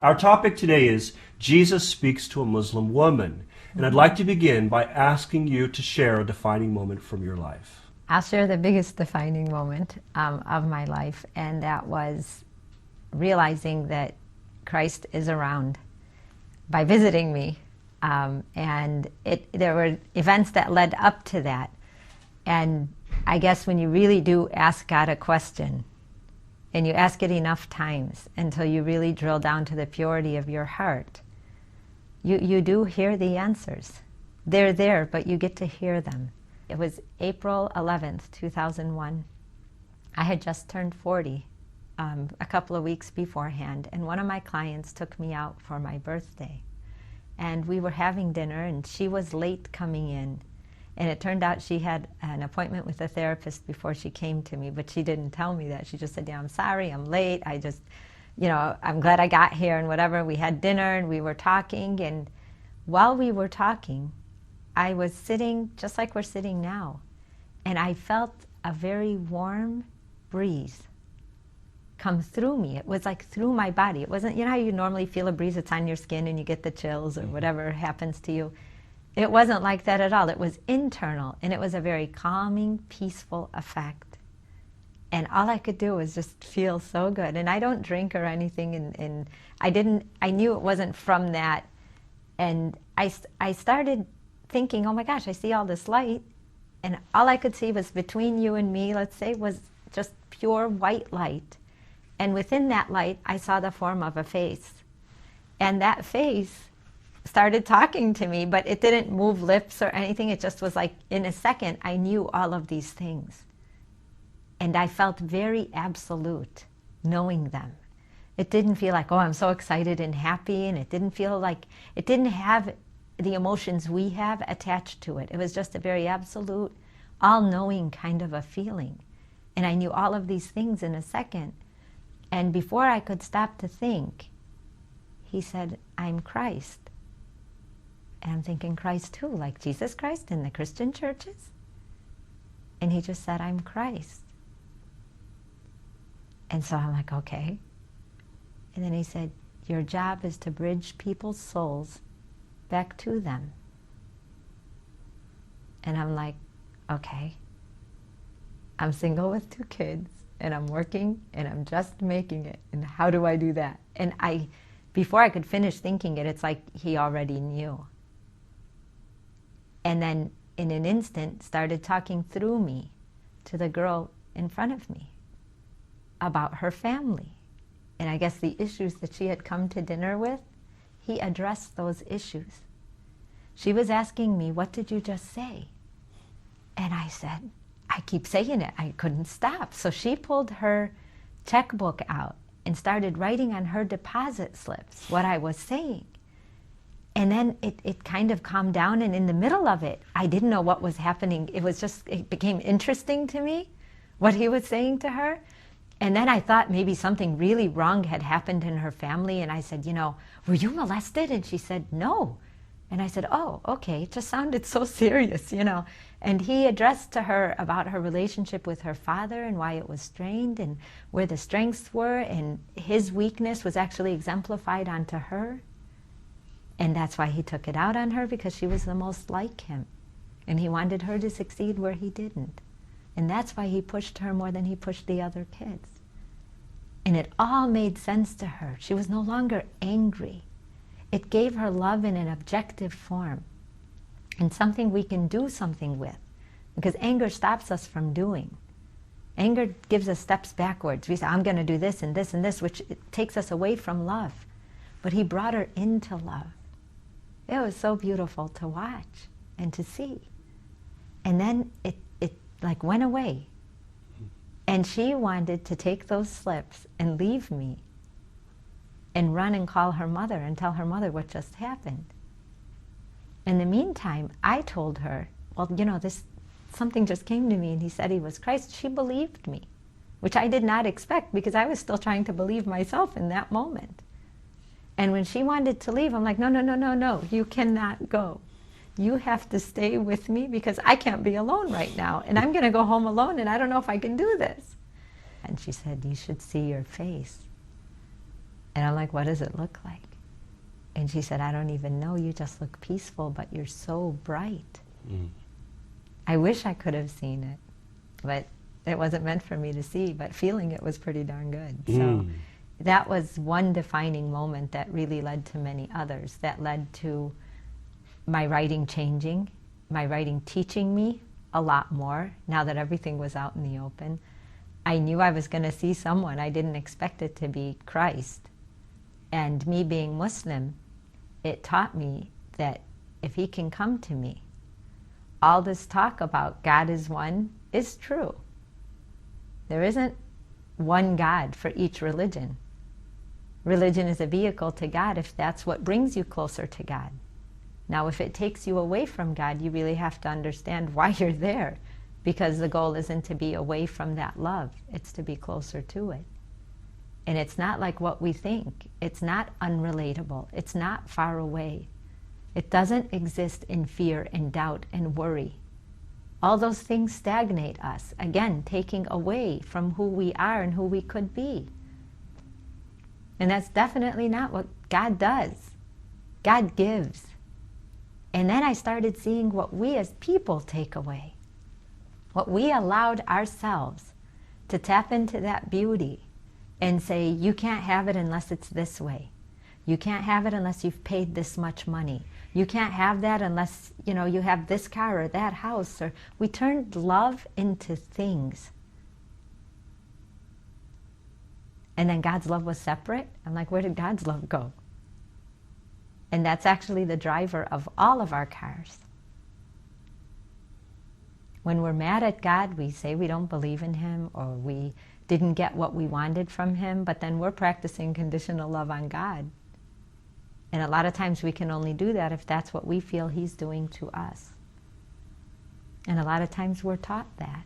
Our topic today is Jesus speaks to a Muslim woman. And I'd like to begin by asking you to share a defining moment from your life. I'll share the biggest defining moment of my life, and that was realizing that Christ is around by visiting me. There were events that led up to that. And I guess when you really do ask God a question, and you ask it enough times until you really drill down to the purity of your heart, you do hear the answers. They're there, but you get to hear them. It was April 11th, 2001. I had just turned 40 a couple of weeks beforehand, and one of my clients took me out for my birthday. And we were having dinner, and she was late coming in. And it turned out she had an appointment with a therapist before she came to me, but she didn't tell me that. She just said, yeah, I'm sorry, I'm late. I'm glad I got here and whatever. We had dinner and we were talking, and while we were talking, I was sitting just like we're sitting now, and I felt a very warm breeze come through me. It was like through my body. It wasn't, how you normally feel a breeze, it's on your skin and you get the chills or whatever happens to you. It wasn't like that at all. It was internal, and it was a very calming, peaceful effect. And all I could do was just feel so good. And I don't drink or anything, and I knew it wasn't from that. And I started thinking, oh my gosh, I see all this light, and all I could see was between you and me, let's say, was just pure white light. And within that light, I saw the form of a face. And that face started talking to me, but it didn't move lips or anything. It just was like, in a second, I knew all of these things. And I felt very absolute knowing them. It didn't feel like, oh, I'm so excited and happy, and it didn't feel like, it didn't have the emotions we have attached to it. It was just a very absolute, all-knowing kind of a feeling. And I knew all of these things in a second. And before I could stop to think, he said, I'm Christ. And I'm thinking, Christ who? Like Jesus Christ in the Christian churches? And he just said, I'm Christ. And so I'm like, okay. And then he said, your job is to bridge people's souls back to them. And I'm like, okay. I'm single with 2 kids, and I'm working, and I'm just making it. And how do I do that? And before I could finish thinking it, it's like he already knew. And then in an instant started talking through me to the girl in front of me about her family. And I guess the issues that she had come to dinner with, he addressed those issues. She was asking me, what did you just say? And I said, I keep saying it. I couldn't stop. So she pulled her checkbook out and started writing on her deposit slips what I was saying. And then it kind of calmed down, and in the middle of it, I didn't know what was happening. It became interesting to me, what he was saying to her. And then I thought maybe something really wrong had happened in her family, and I said, were you molested? And she said, no. And I said, oh, okay, it just sounded so serious, And he addressed to her about her relationship with her father and why it was strained and where the strengths were, and his weakness was actually exemplified onto her. And that's why he took it out on her, because she was the most like him. And he wanted her to succeed where he didn't. And that's why he pushed her more than he pushed the other kids. And it all made sense to her. She was no longer angry. It gave her love in an objective form, and something we can do something with, because anger stops us from doing. Anger gives us steps backwards. We say, I'm going to do this and this and this, which takes us away from love. But he brought her into love. It was so beautiful to watch and to see. And then it like went away. And she wanted to take those slips and leave me and run and call her mother and tell her mother what just happened. In the meantime, I told her, well, something just came to me, and he said he was Christ. She believed me, which I did not expect, because I was still trying to believe myself in that moment. And when she wanted to leave, I'm like, no, you cannot go. You have to stay with me, because I can't be alone right now. And I'm going to go home alone, and I don't know if I can do this. And she said, you should see your face. And I'm like, what does it look like? And she said, I don't even know. You just look peaceful, but you're so bright. Mm. I wish I could have seen it, but it wasn't meant for me to see, but feeling it was pretty darn good. So that was one defining moment that really led to many others, that led to my writing changing, my writing teaching me a lot more now that everything was out in the open. I knew I was going to see someone. I didn't expect it to be Christ. And me being Muslim, it taught me that if he can come to me, all this talk about God is one is true. There isn't one God for each religion. Religion is a vehicle to God if that's what brings you closer to God. Now, if it takes you away from God, you really have to understand why you're there, because the goal isn't to be away from that love. It's to be closer to it. And it's not like what we think. It's not unrelatable. It's not far away. It doesn't exist in fear and doubt and worry. All those things stagnate us, again, taking away from who we are and who we could be. And that's definitely not what God does. God gives. And then I started seeing what we as people take away. What we allowed ourselves to tap into that beauty and say, you can't have it unless it's this way. You can't have it unless you've paid this much money. You can't have that unless, you have this car or that house. Or we turned love into things. And then God's love was separate. I'm like, where did God's love go? And that's actually the driver of all of our cars. When we're mad at God, we say we don't believe in him, or we didn't get what we wanted from him, but then we're practicing conditional love on God. And a lot of times we can only do that if that's what we feel he's doing to us. And a lot of times we're taught that.